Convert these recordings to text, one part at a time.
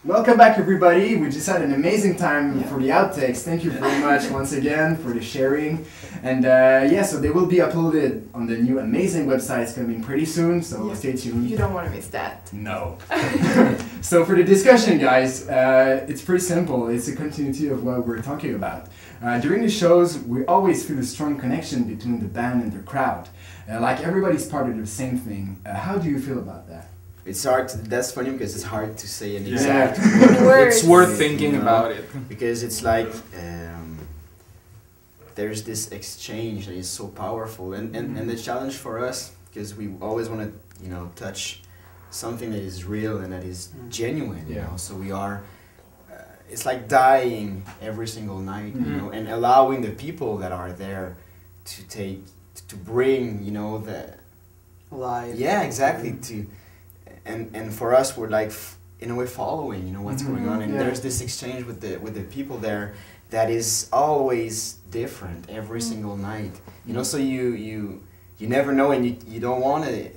Welcome back, everybody. We just had an amazing time for the outtakes. Thank you very much once again for the sharing. And so they will be uploaded on the new amazing website coming pretty soon, so stay tuned. You don't want to miss that. No. So for the discussion, guys, it's pretty simple. It's a continuity of what we're talking about. During the shows, we always feel a strong connection between the band and the crowd. Like everybody's part of the same thing. How do you feel about that? It's hard to, that's funny because it's hard to say an exact word. It's worth thinking about it. Because it's like there's this exchange that is so powerful, and the challenge for us, because we always want to touch something that is real and that is genuine, you know. So we are it's like dying every single night, you know, and allowing the people that are there to bring, you know, the life. Yeah, exactly. And for us, we're like in a way following, you know, what's going on, and there's this exchange with the people there that is always different every single night, you know. So you never know, and you don't want to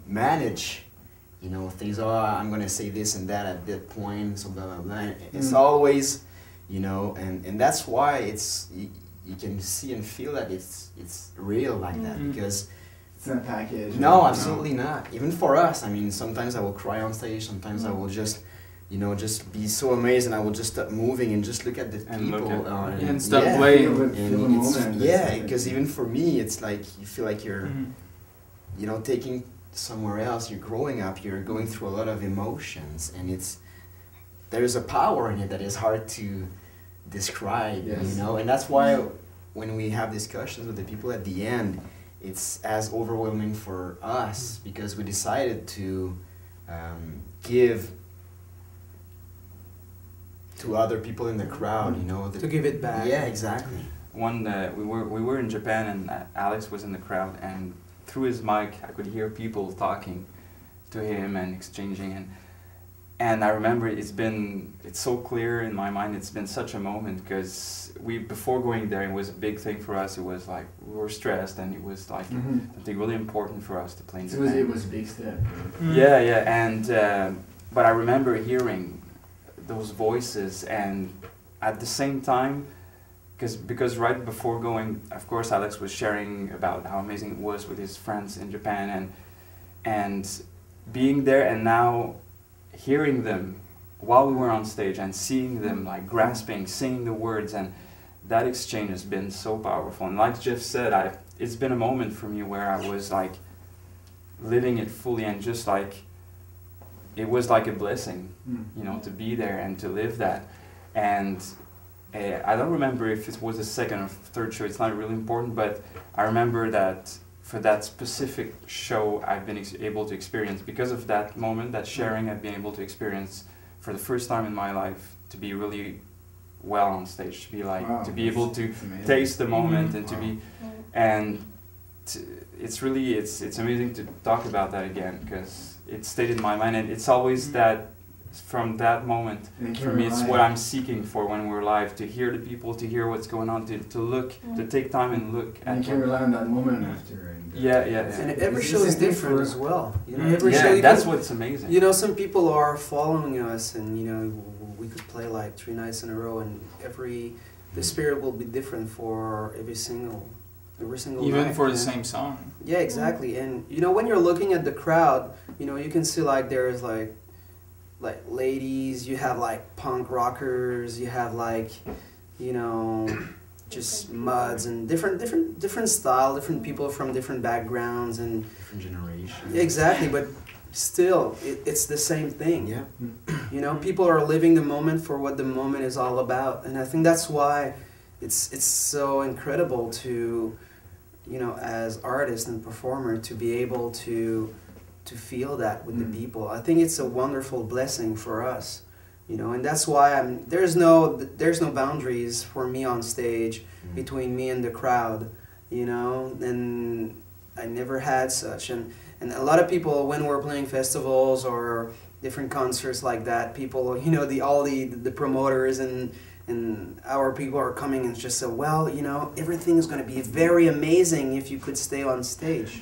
manage, you know, things. Oh, I'm gonna say this and that at that point, so blah blah blah. It's always, you know, and that's why it's you can see and feel that it's real like that, because. It's not a package. No, absolutely not. Even for us, I mean, sometimes I will cry on stage, sometimes I will just, you know, just be so amazed, and I will just stop moving and just look at the people. And stop playing. Because even for me, it's like, you feel like you're, you know, taking somewhere else, you're growing up, you're going through a lot of emotions, and there's a power in it that is hard to describe, you know, and that's why when we have discussions with the people at the end, it's as overwhelming for us, because we decided to give to other people in the crowd, you know, to give it back. Yeah, exactly. We were in Japan, and Alex was in the crowd, and through his mic I could hear people talking to him and exchanging, and I remember it's so clear in my mind. It's been such a moment, because before going there, it was a big thing for us. It was like we were stressed, and it was like something really important for us to play in Japan. It was a big step. Yeah, and but I remember hearing those voices, and at the same time, because right before going, of course, Alex was sharing about how amazing it was with his friends in Japan, and being there, and now hearing them while we were on stage and seeing them like grasping, saying the words, and that exchange has been so powerful. And like Jeff said, it's been a moment for me where I was like living it fully, and just like it was like a blessing, you know, to be there and to live that. And I don't remember if it was the second or third show, it's not really important, but I remember that for that specific show I've been able to experience, because of that moment, that sharing, I've been able to experience for the first time in my life to be really well on stage, to be like, to be able to taste the moment, and to be, and it's really, it's amazing to talk about that again, because it stayed in my mind, and it's always that, from that moment, for me, it's what I'm seeking for when we're live, to hear the people, to hear what's going on, to look, to take time and look. And you can rely on that moment after. And every show is different as well. You know, every show. That's what's amazing. You know, some people are following us, and you know, we could play like 3 nights in a row, and the spirit will be different for every single even night, for the same song. Yeah, exactly. And you know, when you're looking at the crowd, you know, you can see like there's like ladies, you have like punk rockers, you have like, you know, just muds, and different style, different people from different backgrounds and different generations. Exactly, but still, it's the same thing. Yeah. You know, people are living the moment for what the moment is all about, and I think that's why it's so incredible to, you know, as artist and performer, to be able to feel that with the people. I think it's a wonderful blessing for us, you know, and that's why there's no boundaries for me on stage between me and the crowd, you know, and I never had such, and a lot of people, when we're playing festivals or different concerts like that, people, you know, all the promoters and and our people are coming and just say, well, you know, everything is going to be very amazing if you could stay on stage.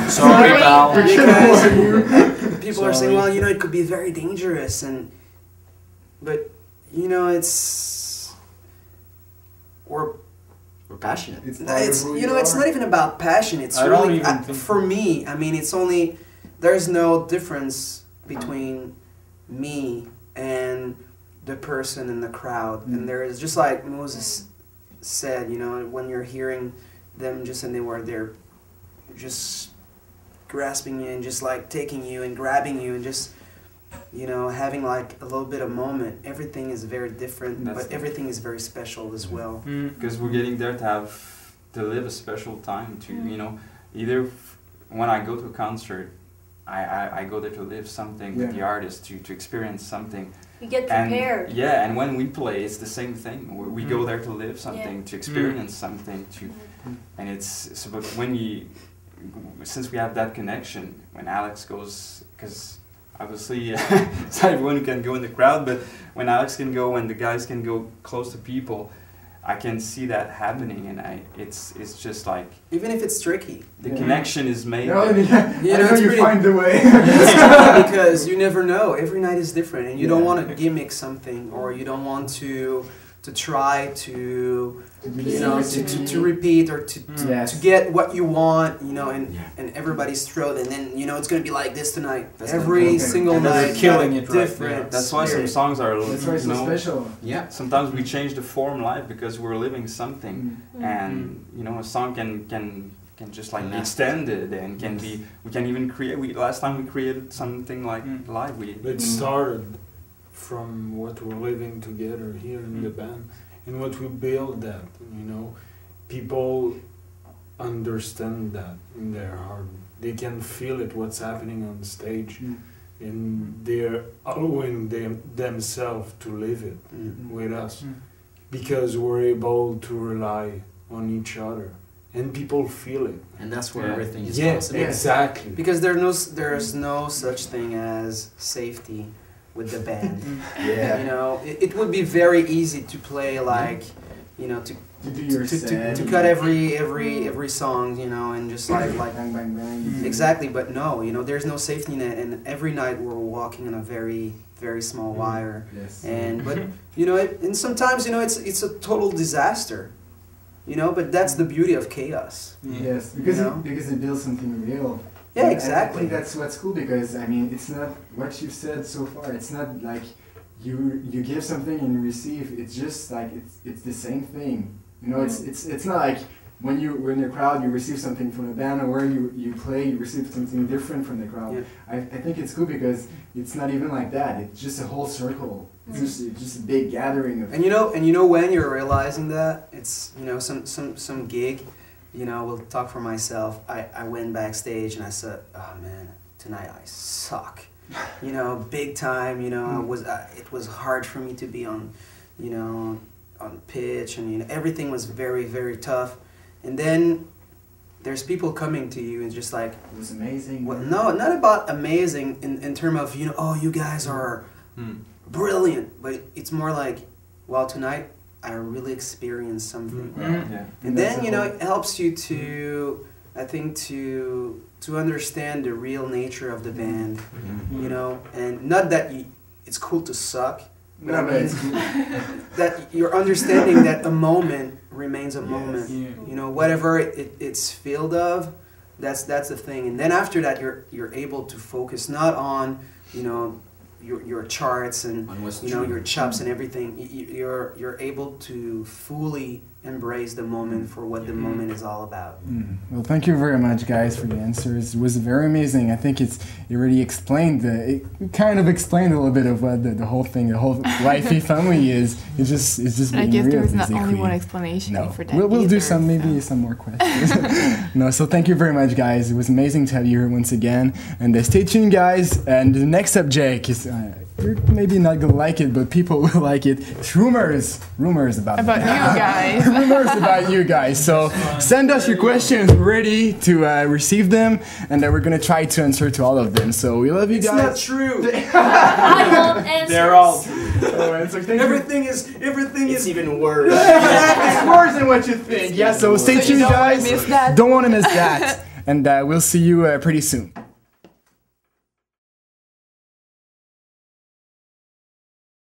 Sorry, pal. Because people are saying, well, you know, it could be very dangerous, but you know, we're passionate. It's you know, it's not even about passion. It's really for me. I mean, it's only there's no difference between me and the person in the crowd, and there is, just like Moses said, you know, when you're hearing them just and they're just grasping you and just like taking you and grabbing you and just, you know, having like a little bit of moment. Everything is very different, but everything is very special as well. Because we're getting there to live a special time, to, you know, either when I go to a concert, I go there to live something with the artist, to experience something. You get prepared. And when we play, it's the same thing. We go there to live something, to experience something, and it's, so, but since we have that connection, when Alex goes, because obviously it's not everyone who can go in the crowd, but when Alex can go, when the guys can go close to people, I can see that happening, and it's just like, even if it's tricky, the connection is made. No, I know you find the way. Because you never know. Every night is different, and you don't want to gimmick something, or you don't want to try to you know to repeat or to get what you want, you know, and everybody's thrilled, and then, you know, it's gonna be like this tonight. Every single night, killing it different. Right. That's why some songs are, that's why it's so special. Yeah. Sometimes we change the form live because we're living something, and you know, a song can just like be extended, and we can even create. Last time we created something like live. It started from what we're living together here in the band, and what we build that, you know, people understand that in their heart. They can feel it, what's happening on stage, and they're allowing themselves to live it with us, because we're able to rely on each other, and people feel it. And that's where everything is possible. Exactly. Because there's no such thing as safety with the band. You know, it would be very easy to play like, you know, to do your set, to cut every song, you know, and just like bang bang bang. Exactly, but no, you know, there's no safety net, and every night we're walking on a very small wire. Yes. And but you know, and sometimes, you know, it's a total disaster, you know, but that's the beauty of chaos. Yes, because you know? because it builds something real. Yeah, exactly. I think that's what's cool, because I mean, it's not what you've said so far. It's not like you give something and you receive. It's just like it's the same thing. You know, it's not like when you're in the crowd, you receive something from the band, or where you play, you receive something different from the crowd. Yeah. I think it's cool because it's not even like that. It's just a whole circle. It's just a big gathering of. And you know when you're realizing that, it's, you know, some gig. You know, we'll talk for myself. I went backstage and I said, oh man, tonight I suck. You know, big time. You know, it was hard for me to be on, you know, on pitch, and, you know, everything was very tough. And then there's people coming to you and just like, it was amazing. Well, no, not about amazing in terms of, you know, oh, you guys are brilliant, but it's more like, well, tonight I really experienced something. And then, you know, it helps you to, I think, to understand the real nature of the band, you know, and not that it's cool to suck, but I mean that you're understanding that a moment remains a moment. You know, whatever it's filled of, that's the thing. And then after that, you're able to focus not on, you know, your charts and, you know, your chops and everything. You're able to fully embrace the moment for what the moment is all about. Well, thank you very much, guys, for the answers. It was very amazing. I think it already explained it kind of explained a little bit of what the whole thing, the whole YFE family is. It's just I being guess real, there was not basically. only one explanation for that. We'll either, do some more questions. No, so thank you very much, guys. It was amazing to have you here once again. And stay tuned, guys. And the next subject is you're maybe not gonna like it, but people will like it. It's rumors about you guys. rumors about you guys. So send us your questions. We're ready to receive them, and we're gonna try to answer to all of them. So we love you guys. It's not true. I love answers. They're all. Everything is It's even worse. It's worse than what you think. Yeah. So stay tuned, you don't wanna guys. miss that. Don't want to miss that. And we'll see you pretty soon.